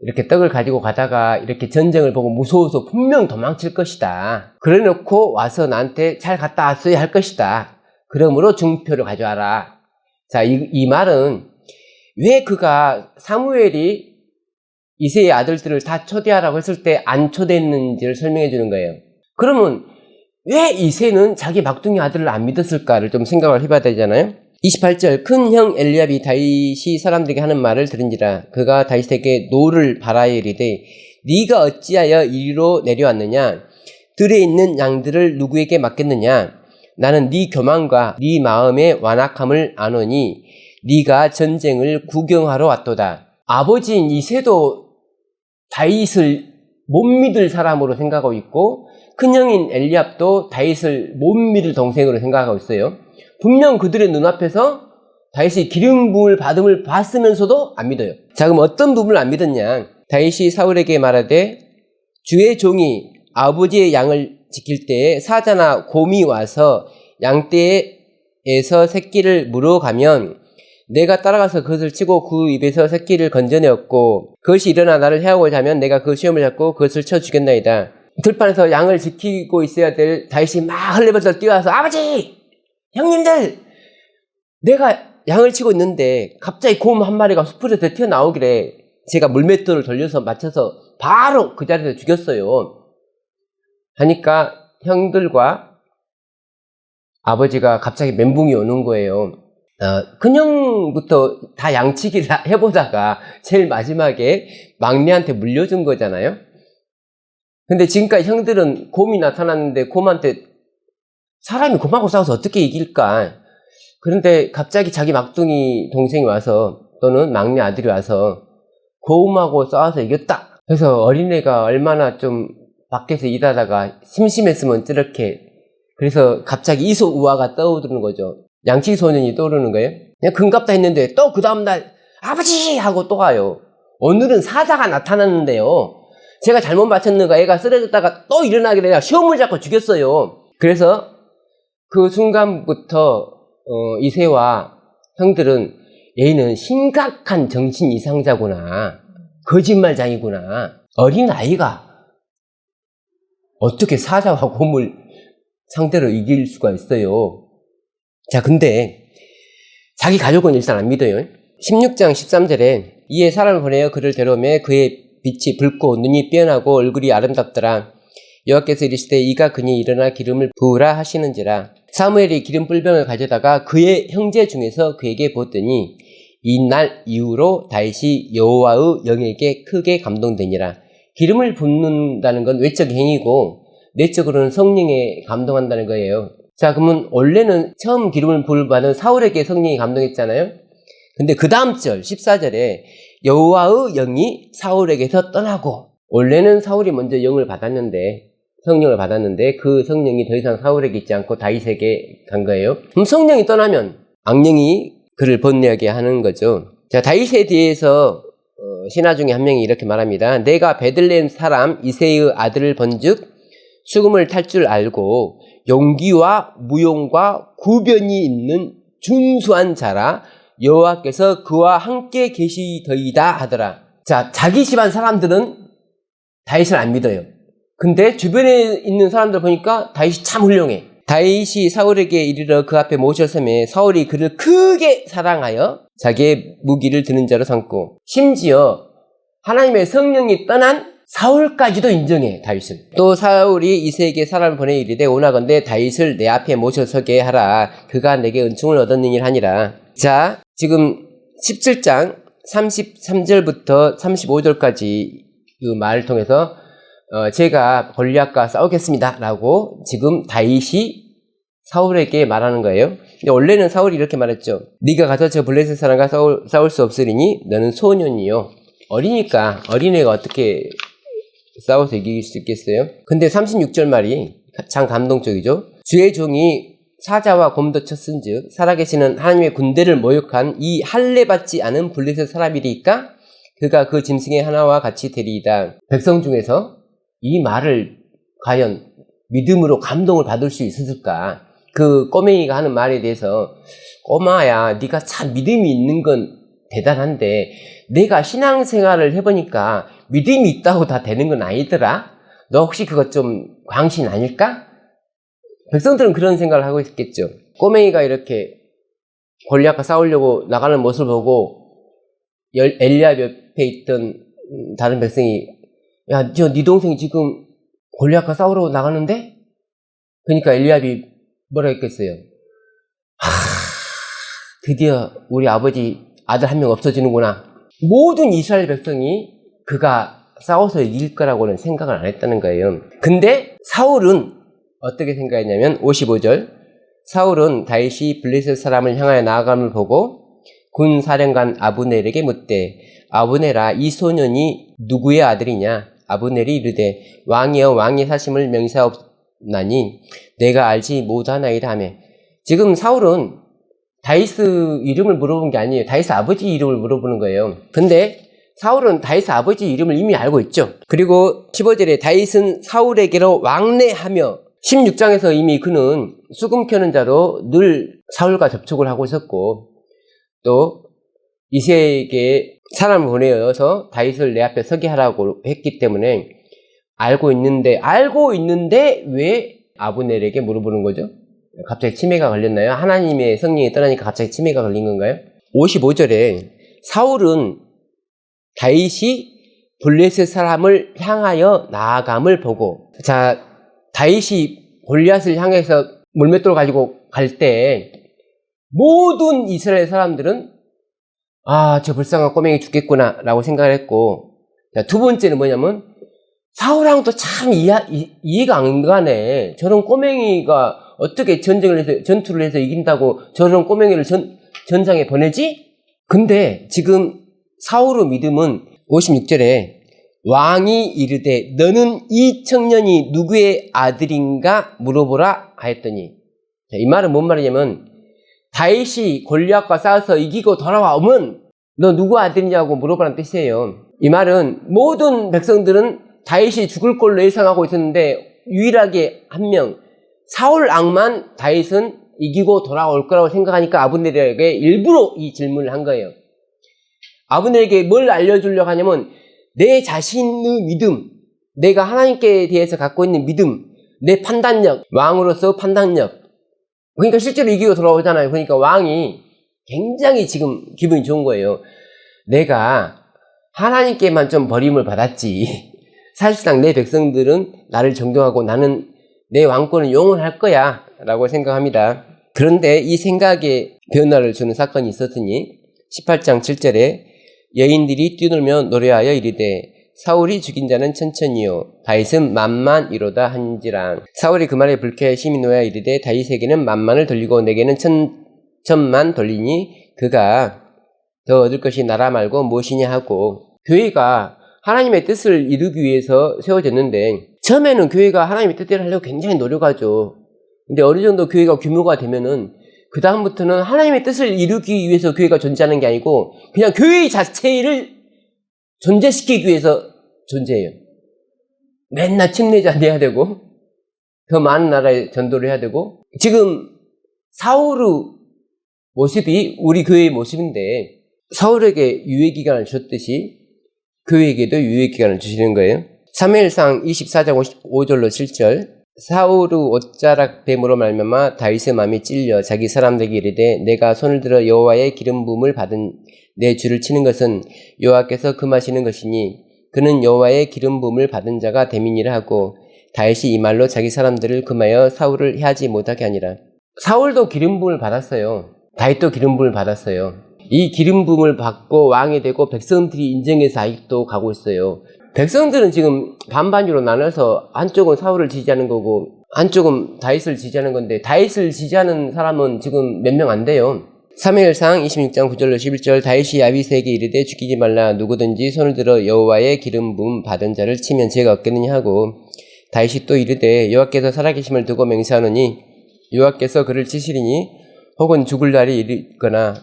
이렇게 떡을 가지고 가다가 이렇게 전쟁을 보고 무서워서 분명 도망칠 것이다. 그래놓고 와서 나한테 잘 갔다 왔어야 할 것이다. 그러므로 증표를 가져와라. 자, 이 말은 왜 그가 사무엘이 이새의 아들들을 다 초대하라고 했을 때 안 초대했는지를 설명해 주는 거예요. 그러면 왜 이새는 자기 막둥이 아들을 안 믿었을까를 좀 생각을 해봐야 되잖아요. 28절 큰 형 엘리압이 다윗이 사람들에게 하는 말을 들은지라. 그가 다윗에게 노를 바라에 이르되 네가 어찌하여 이리로 내려왔느냐. 들에 있는 양들을 누구에게 맡겼느냐. 나는 네 교만과 네 마음의 완악함을 아노니 네가 전쟁을 구경하러 왔도다. 아버지인 이새도 다윗을 못 믿을 사람으로 생각하고 있고 큰형인 엘리압도 다윗을 못 믿을 동생으로 생각하고 있어요. 분명 그들의 눈앞에서 다윗이 기름 부음을 받음을 봤으면서도 안 믿어요. 자, 그럼 어떤 부분을 안 믿었냐. 다윗이 사울에게 말하되 주의 종이 아버지의 양을 지킬 때에 사자나 곰이 와서 양떼에서 새끼를 물어가면 내가 따라가서 그것을 치고 그 입에서 새끼를 건져내었고 그것이 일어나 나를 해하고자 하면 내가 그 시험을 잡고 그것을 쳐 죽였나이다. 들판에서 양을 지키고 있어야 될 다윗이 막 헐레벌떡 뛰어와서 아버지! 형님들! 내가 양을 치고 있는데 갑자기 곰 한 마리가 숲에서 튀어나오길래 제가 물맷돌을 돌려서 맞춰서 바로 그 자리에서 죽였어요. 하니까 형들과 아버지가 갑자기 멘붕이 오는 거예요. 큰형부터 다 양치기를 해보다가 제일 마지막에 막내한테 물려준 거잖아요. 근데 지금까지 형들은 곰이 나타났는데 곰한테 사람이 곰하고 싸워서 어떻게 이길까? 그런데 갑자기 자기 막둥이 동생이 와서 또는 막내 아들이 와서 곰하고 싸워서 이겼다. 그래서 어린애가 얼마나 좀 밖에서 일하다가 심심했으면 저렇게, 그래서 갑자기 이소우화가 떠오르는 거죠. 양치기 소년이 떠오르는 거예요. 그냥 금갑다 했는데 또 그 다음날 아버지! 하고 또 가요. 오늘은 사자가 나타났는데요. 제가 잘못 맞췄는가 애가 쓰러졌다가 또 일어나게 되냐 시험을 잡고 죽였어요. 그래서 그 순간부터 이세와 형들은 얘는 심각한 정신 이상자구나, 거짓말장이구나. 어린아이가 어떻게 사자와 곰을 상대로 이길 수가 있어요. 자, 근데 자기 가족은 일단 안 믿어요. 16장 13절에 이에 사람을 보내어 그를 데려오매 그의 빛이 붉고 눈이 빼어나고 얼굴이 아름답더라. 여호와께서 이르시되 이가 그니 일어나 기름을 부으라 하시는지라. 사무엘이 기름 뿔병을 가져다가 그의 형제 중에서 그에게 부었더니 이날 이후로 다윗이 여호와의 영에게 크게 감동되니라. 기름을 붓는다는 건 외적 행위고 내적으로는 성령에 감동한다는 거예요. 자, 그러면 원래는 처음 기름을 부을 받은 사울에게 성령이 감동했잖아요. 근데 그 다음 절 14절에 여호와의 영이 사울에게서 떠나고, 원래는 사울이 먼저 영을 받았는데, 성령을 받았는데 그 성령이 더 이상 사울에게 있지 않고 다윗에게 간 거예요. 그럼 성령이 떠나면 악령이 그를 번뇌하게 하는 거죠. 자, 다윗에 대해서 신하 중에 한 명이 이렇게 말합니다. 내가 베들레헴 사람 이새의 아들을 본즉 수금을 탈 줄 알고 용기와 무용과 구변이 있는 준수한 자라. 여호와께서 그와 함께 계시더이다 하더라. 자, 자기 집안 사람들은 다윗을 안 믿어요. 근데 주변에 있는 사람들 보니까 다윗이 참 훌륭해. 다윗이 사울에게 이르러 그 앞에 모셨음에 사울이 그를 크게 사랑하여 자기의 무기를 드는 자로 삼고, 심지어 하나님의 성령이 떠난 사울까지도 인정해, 다윗을. 또 사울이 이새에게 사람을 보내 이르되 오나건대 다윗을 내 앞에 모셔서게 하라. 그가 내게 은총을 얻었느니라 하니라. 자, 지금 17장 33절부터 35절까지 그 말을 통해서 제가 골리앗과 싸우겠습니다 라고 지금 다윗이 사울에게 말하는 거예요. 근데 원래는 사울이 이렇게 말했죠. 네가 가서 저 블레셋 사람과 싸울 수 없으리니 너는 소년이요. 어리니까 어린애가 어떻게 싸워서 이길 수 있겠어요? 근데 36절 말이 참 감동적이죠. 주의 종이 사자와 곰도 쳤은즉 살아계시는 하나님의 군대를 모욕한 이 할례받지 않은 블레셋 사람이리까 그가 그 짐승의 하나와 같이 되리이다. 백성 중에서 이 말을 과연 믿음으로 감동을 받을 수 있었을까? 그 꼬맹이가 하는 말에 대해서, 꼬마야, 네가 참 믿음이 있는 건 대단한데 내가 신앙생활을 해보니까 믿음이 있다고 다 되는 건 아니더라. 너 혹시 그것 좀 광신 아닐까? 백성들은 그런 생각을 하고 있겠죠. 꼬맹이가 이렇게 골리앗과 싸우려고 나가는 모습을 보고 엘리압 옆에 있던 다른 백성이, 야, 네 동생이 지금 골리앗과 싸우러 나가는데? 그러니까 엘리압이 뭐라 했겠어요? 드디어 우리 아버지 아들 한 명 없어지는구나. 모든 이스라엘 백성이 그가 싸워서 이길 거라고는 생각을 안 했다는 거예요. 근데 사울은 어떻게 생각했냐면 55절, 사울은 다윗이 블레셋 사람을 향하여 나아감을 보고 군 사령관 아브넬에게 묻되 아브넬아, 이 소년이 누구의 아들이냐? 아브넬이 이르되 왕이여 왕의 사심을 명사옵나니 내가 알지 못하나이다 하며. 지금 사울은 다윗 이름을 물어본 게 아니에요. 다윗 아버지 이름을 물어보는 거예요. 근데 사울은 다윗 아버지 이름을 이미 알고 있죠. 그리고 15절에 다윗은 사울에게로 왕래하며, 16장에서 이미 그는 수금 켜는 자로 늘 사울과 접촉을 하고 있었고, 또 이새에게 사람을 보내어서 다윗을 내 앞에 서게 하라고 했기 때문에 알고 있는데 왜 아브넬에게 물어보는 거죠? 갑자기 치매가 걸렸나요? 하나님의 성령이 떠나니까 갑자기 치매가 걸린 건가요? 55절에 사울은 다윗이 블레셋 사람을 향하여 나아감을 보고, 자, 다윗이 골리앗을 향해서 물맷돌을 가지고 갈 때 모든 이스라엘 사람들은 저 불쌍한 꼬맹이 죽겠구나 라고 생각을 했고, 자, 두 번째는 뭐냐면 사울왕도 참 이해가 안 가네. 저런 꼬맹이가 어떻게 전투를 해서 이긴다고 저런 꼬맹이를 전장에 보내지? 근데 지금 사울의 믿음은 56절에 왕이 이르되 너는 이 청년이 누구의 아들인가 물어보라 하였더니, 자, 이 말은 뭔 말이냐면 다윗이 골리앗과 싸워서 이기고 돌아오면 너 누구 아들이냐고 물어보라는 뜻이에요. 이 말은 모든 백성들은 다윗이 죽을 걸로 예상하고 있었는데 유일하게 한 명, 사울 왕만 다윗은 이기고 돌아올 거라고 생각하니까 아브넬에게 일부러 이 질문을 한 거예요. 아브넬에게 뭘 알려주려고 하냐면 내 자신의 믿음, 내가 하나님께 대해서 갖고 있는 믿음, 내 판단력, 왕으로서 판단력. 그러니까 실제로 이기고 돌아오잖아요. 그러니까 왕이 굉장히 지금 기분이 좋은 거예요. 내가 하나님께만 좀 버림을 받았지. 사실상 내 백성들은 나를 존경하고 나는 내 왕권은 영원할 거야 라고 생각합니다. 그런데 이 생각에 변화를 주는 사건이 있었으니 18장 7절에 여인들이 뛰놀며 노래하여 이르되 사울이 죽인 자는 천천히요 다윗은 만만이로다 한지라. 사울이 그 말에 불쾌하여 심히 노하여 이르되 다윗에게는 만만을 돌리고 내게는 천만 돌리니 그가 더 얻을 것이 나라 말고 무엇이냐 하고. 교회가 하나님의 뜻을 이루기 위해서 세워졌는데 처음에는 교회가 하나님의 뜻대로 하려고 굉장히 노력하죠. 근데 어느 정도 교회가 규모가 되면은 그 다음부터는 하나님의 뜻을 이루기 위해서 교회가 존재하는 게 아니고 그냥 교회 자체를 존재시키기 위해서 존재해요. 맨날 침례자 내야 되고 더 많은 나라에 전도를 해야 되고. 지금 사울의 모습이 우리 교회의 모습인데 사울에게 유예기간을 줬듯이 교회에게도 유예기간을 주시는 거예요. 사무엘상 24장 55절로 7절 사울의 옷자락 뱀으로 말미암아 다윗의 마음이 찔려 자기 사람들에게 이르되 내가 손을 들어 여호와의 기름 부음을 받은 내 주를 치는 것은 여호와께서 금하시는 것이니 그는 여호와의 기름 부음을 받은 자가 됨이니라 하고 다윗이 이 말로 자기 사람들을 금하여 사울을 해하지 못하게 하니라. 사울도 기름 부음을 받았어요. 다윗도 기름 부음을 받았어요. 이 기름 부음을 받고 왕이 되고 백성들이 인정해서 아직도 가고 있어요. 백성들은 지금 반반으로 나눠서 한쪽은 사울을 지지하는 거고 한쪽은 다윗을 지지하는 건데 다윗을 지지하는 사람은 지금 몇 명 안 돼요. 사무엘상 26장 9절로 11절 다윗이 야비새에게 이르되 죽이지 말라 누구든지 손을 들어 여호와의 기름 부음 받은 자를 치면 죄가 없겠느냐 하고 다윗이 또 이르되 여호와께서 살아계심을 두고 맹세하노니 여호와께서 그를 치시리니 혹은 죽을 날이 이르거나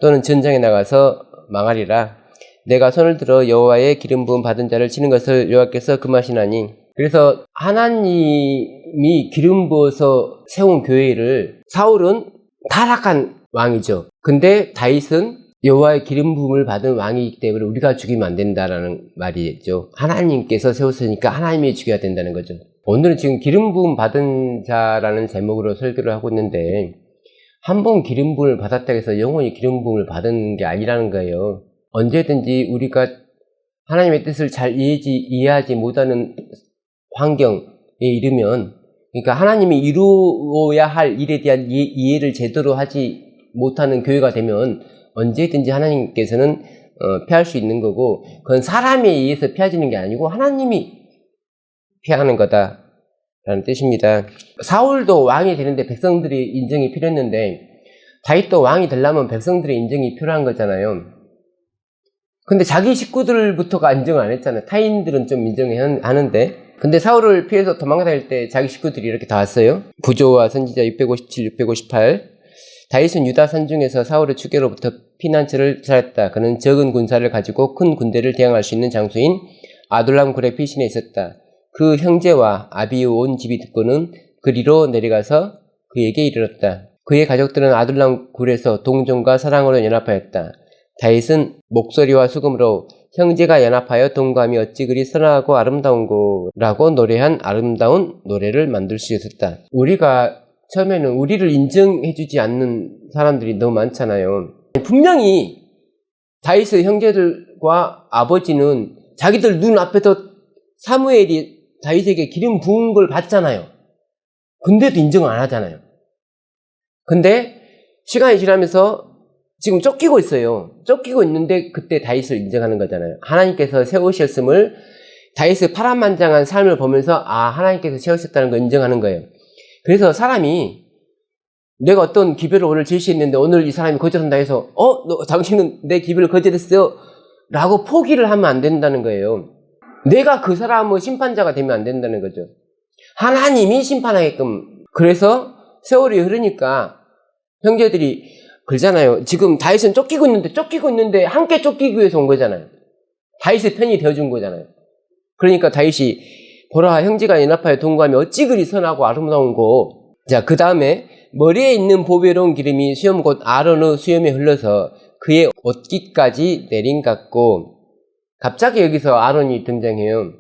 또는 전장에 나가서 망하리라. 내가 손을 들어 여호와의 기름 부음 받은 자를 치는 것을 여호와께서 금하시나니. 그래서 하나님이 기름 부어서 세운 교회를 사울은 타락한 왕이죠. 근데 다윗은 여호와의 기름 부음을 받은 왕이기 때문에 우리가 죽이면 안 된다라는 말이죠. 하나님께서 세웠으니까 하나님이 죽여야 된다는 거죠. 오늘은 지금 기름 부음 받은 자라는 제목으로 설교를 하고 있는데 한 번 기름 부음을 받았다고 해서 영원히 기름 부음을 받은 게 아니라는 거예요. 언제든지 우리가 하나님의 뜻을 잘 이해하지 못하는 환경에 이르면, 그러니까 하나님이 이루어야 할 일에 대한 이해를 제대로 하지 못하는 교회가 되면 언제든지 하나님께서는 피할 수 있는 거고, 그건 사람에 의해서 피해지는 게 아니고 하나님이 피하는 거다라는 뜻입니다. 사울도 왕이 되는데 백성들의 인정이 필요했는데 다윗도 왕이 되려면 백성들의 인정이 필요한 거잖아요. 근데 자기 식구들부터가 인정을 안 했잖아요. 타인들은 좀 인정하는데. 근데 사울을 피해서 도망다닐 때 자기 식구들이 이렇게 다 왔어요. 부조와 선지자 657, 658. 다윗은 유다 산중에서 사울의 추계로부터 피난처를 찾았다. 그는 적은 군사를 가지고 큰 군대를 대항할 수 있는 장소인 아둘람 굴의 피신에 있었다. 그 형제와 아비의 온 집이 듣고는 그리로 내려가서 그에게 이르렀다. 그의 가족들은 아둘람 굴에서 동정과 사랑으로 연합하였다. 다윗은 목소리와 수금으로 형제가 연합하여 동감이 어찌 그리 선하고 아름다운고라고 노래한 아름다운 노래를 만들 수 있었다. 우리가 처음에는 우리를 인정해주지 않는 사람들이 너무 많잖아요. 분명히 다윗의 형제들과 아버지는 자기들 눈앞에서 사무엘이 다윗에게 기름 부은 걸 봤잖아요. 근데도 인정을 안 하잖아요. 근데 시간이 지나면서 지금 쫓기고 있어요. 쫓기고 있는데 그때 다윗을 인정하는 거잖아요. 하나님께서 세우셨음을, 다윗의 파란만장한 삶을 보면서 하나님께서 세우셨다는 걸 인정하는 거예요. 그래서 사람이 내가 어떤 기별을 오늘 제시했는데 오늘 이 사람이 거절한다 해서 당신은 내 기별을 거절했어요 라고 포기를 하면 안 된다는 거예요. 내가 그 사람의 심판자가 되면 안 된다는 거죠. 하나님이 심판하게끔. 그래서 세월이 흐르니까 형제들이 그러잖아요. 지금 다윗은 쫓기고 있는데 함께 쫓기기 위해서 온 거잖아요. 다윗의 편이 되어준 거잖아요. 그러니까 다윗이 보라 형제가 연합하여 동거하며 어찌 그리 선하고 아름다운고. 자, 그 다음에 머리에 있는 보배로운 기름이 수염 곧 아론의 수염에 흘러서 그의 옷깃까지 내린 같고. 갑자기 여기서 아론이 등장해요.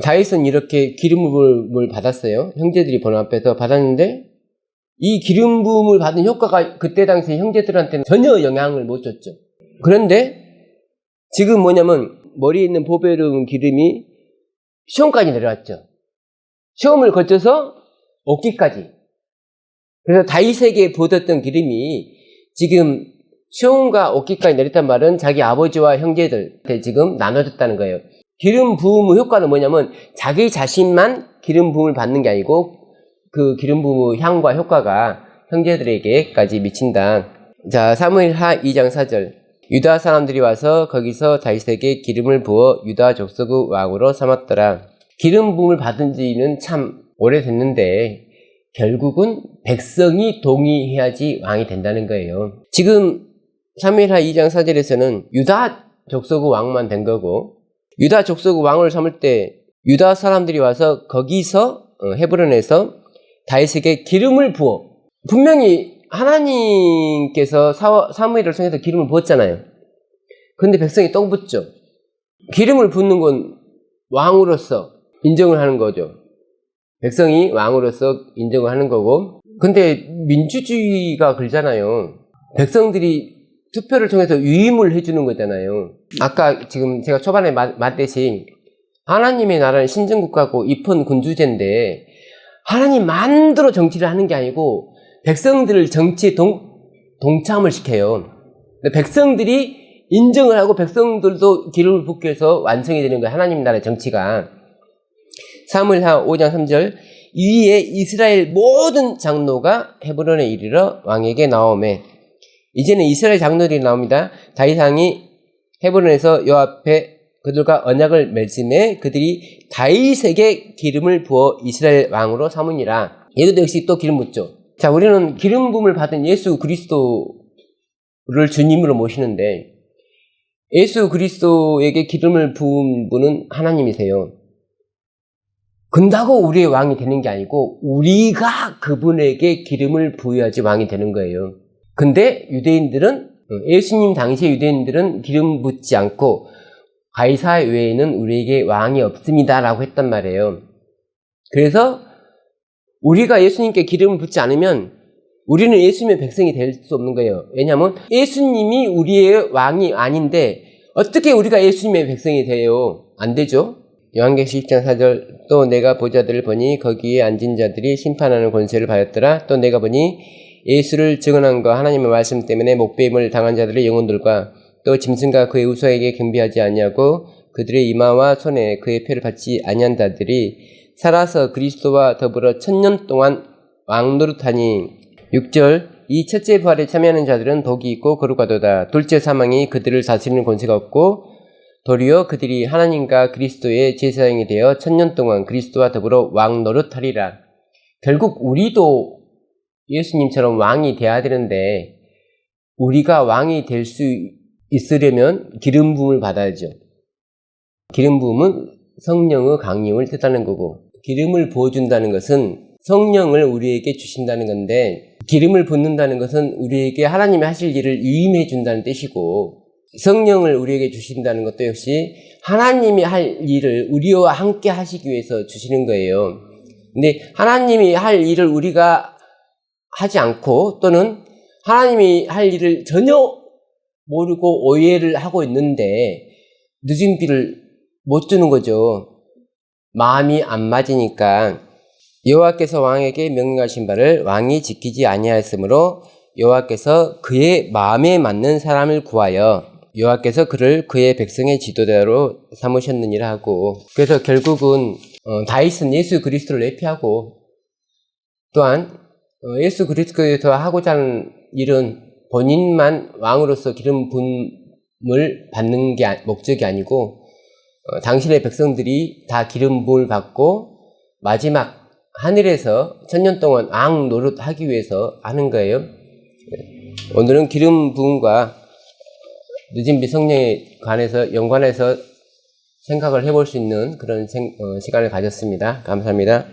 다윗은 이렇게 기름 부음을 받았어요. 형제들이 보는 앞에서 받았는데 이 기름 부음을 받은 효과가 그때 당시 형제들한테는 전혀 영향을 못 줬죠. 그런데 지금 뭐냐면 머리에 있는 보배로운 기름이 시험까지 내려왔죠. 시험을 거쳐서 옷깃까지. 그래서 다윗에게 부어졌던 기름이 지금 시험과 옷깃까지 내렸단 말은 자기 아버지와 형제들한테 지금 나눠졌다는 거예요. 기름 부음의 효과는 뭐냐면 자기 자신만 기름 부음을 받는 게 아니고 그 기름 부음의 향과 효과가 형제들에게까지 미친다. 자, 사무엘하 2장 4절. 유다 사람들이 와서 거기서 다윗에게 기름을 부어 유다 족속의 왕으로 삼았더라. 기름 부음을 받은 지는 참 오래됐는데 결국은 백성이 동의해야지 왕이 된다는 거예요. 지금 사무엘하 2장 4절에서는 유다 족속의 왕만 된 거고 유다 족속의 왕을 삼을 때 유다 사람들이 와서 거기서 헤브론에서 다윗에게 기름을 부어. 분명히 하나님께서 사무엘을 통해서 기름을 부었잖아요. 그런데 백성이 똥 붓죠. 기름을 붓는 건 왕으로서 인정을 하는 거죠. 백성이 왕으로서 인정을 하는 거고. 근데 민주주의가 그러잖아요. 백성들이 투표를 통해서 위임을 해주는 거잖아요. 아까 지금 제가 초반에 말했듯이 하나님의 나라는 신정국가고 입헌 군주제인데 하나님 만들어 정치를 하는 게 아니고 백성들을 정치에 동참을 시켜요. 백성들이 인정을 하고 백성들도 기름을 붓게 해서 완성이 되는 거예요. 하나님 나라의 정치가. 사무엘하 5장 3절. 이에 이스라엘 모든 장로가 헤브론에 이르러 왕에게 나오매. 이제는 이스라엘 장로들이 나옵니다. 다윗 왕이 헤브론에서 여호와 앞에 그들과 언약을 맺음에 그들이 다윗에게 기름을 부어 이스라엘 왕으로 삼으니라. 얘도 역시 또 기름 붓죠. 자, 우리는 기름 부음을 받은 예수 그리스도를 주님으로 모시는데 예수 그리스도에게 기름을 부은 분은 하나님이세요. 근다고 우리의 왕이 되는 게 아니고 우리가 그분에게 기름을 부여야지 왕이 되는 거예요. 근데 유대인들은 예수님 당시의 유대인들은 기름 붓지 않고 가이사 외에는 우리에게 왕이 없습니다 라고 했단 말이에요. 그래서 우리가 예수님께 기름을 붓지 않으면 우리는 예수님의 백성이 될 수 없는 거예요. 왜냐하면 예수님이 우리의 왕이 아닌데 어떻게 우리가 예수님의 백성이 돼요? 안 되죠. 요한계시록 10장 4절. 또 내가 보좌들을 보니 거기에 앉은 자들이 심판하는 권세를 받았더라. 또 내가 보니 예수를 증언한 것 하나님의 말씀 때문에 목배임을 당한 자들의 영혼들과 또 짐승과 그의 우서에게 경배하지 아니하고 그들의 이마와 손에 그의 표를 받지 아니한 자들이 살아서 그리스도와 더불어 1000년 동안 왕노릇하니. 6절. 이 첫째 부활에 참여하는 자들은 복이 있고 거룩하도다. 둘째 사망이 그들을 다스리는 권세가 없고 도리어 그들이 하나님과 그리스도의 제사장이 되어 1000년 동안 그리스도와 더불어 왕노릇하리라. 결국 우리도 예수님처럼 왕이 돼야 되는데 우리가 왕이 될 수 있으려면 기름 부음을 받아야죠. 기름 부음은 성령의 강림을 뜻하는 거고 기름을 부어준다는 것은 성령을 우리에게 주신다는 건데 기름을 붓는다는 것은 우리에게 하나님이 하실 일을 위임해 준다는 뜻이고 성령을 우리에게 주신다는 것도 역시 하나님이 할 일을 우리와 함께 하시기 위해서 주시는 거예요. 근데 하나님이 할 일을 우리가 하지 않고 또는 하나님이 할 일을 전혀 모르고 오해를 하고 있는데 늦은 비를 못 주는 거죠. 마음이 안 맞으니까. 여호와께서 왕에게 명령하신 바를 왕이 지키지 아니하였으므로 여호와께서 그의 마음에 맞는 사람을 구하여 여호와께서 그를 그의 백성의 지도자로 삼으셨느니라 하고. 그래서 결국은 다윗은 예수 그리스도를 내피하고 또한 예수 그리스도에서 하고자 하는 일은 본인만 왕으로서 기름 부음을 받는 게 목적이 아니고 당신의 백성들이 다 기름 부음을 받고 마지막 하늘에서 1000년 동안 왕 노릇하기 위해서 하는 거예요. 오늘은 기름 부음과 늦은 비 성령에 관해서 연관해서 생각을 해볼 수 있는 그런 시간을 가졌습니다. 감사합니다.